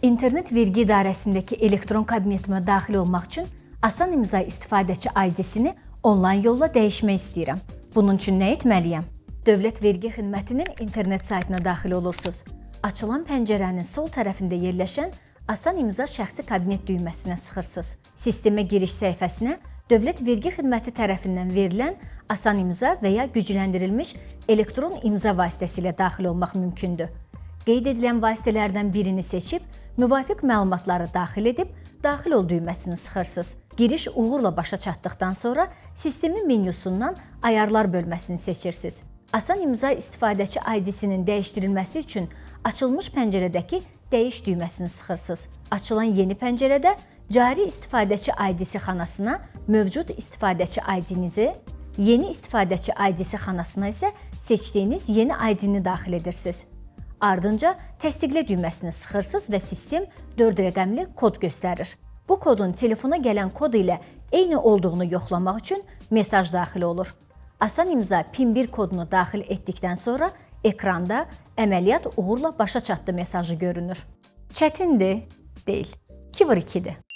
İnternet Vergi İdarəsindəki elektron kabinetimə daxil olmaq üçün Asan İmza istifadəçi ID-sini onlayn yolla dəyişmək istəyirəm. Bunun üçün nə etməliyəm? Dövlət Vergi Xidmətinin internet saytına daxil olursunuz. Açılan pəncərənin sol tərəfində yerləşən Asan İmza şəxsi kabinet düyməsinə sıxırsınız. Sistemə giriş səhifəsinə Dövlət Vergi Xidməti tərəfindən verilən Asan İmza və ya gücləndirilmiş elektron imza vasitəsilə daxil olmaq mümkündür. Qeyd edilən vasitələrdən birini seçib, müvafiq məlumatları daxil edib, daxil ol düyməsini sıxırsınız. Giriş uğurla başa çatdıqdan sonra sistemin menyusundan ayarlar bölməsini seçirsiniz. Asan İmza istifadəçi ID-sinin dəyişdirilməsi üçün açılmış pəncərədəki Dəyiş düyməsini sıxırsınız. Açılan yeni pəncərədə cari istifadəçi ID-si xanasına mövcud istifadəçi ID-nizi, yeni istifadəçi ID-si xanasına isə seçdiyiniz yeni ID-ni daxil edirsiniz. Ardınca təsdiqlə düyməsini sıxırsınız və sistem 4 rəqəmli kod göstərir. Bu kodun telefona gələn kod ilə eyni olduğunu yoxlamaq üçün mesaj daxil olur. Asan İmza PIN-1 kodunu daxil etdikdən sonra ekranda əməliyyat uğurla başa çatdı mesajı görünür. Çətindir? Deyil. 2/2-dir.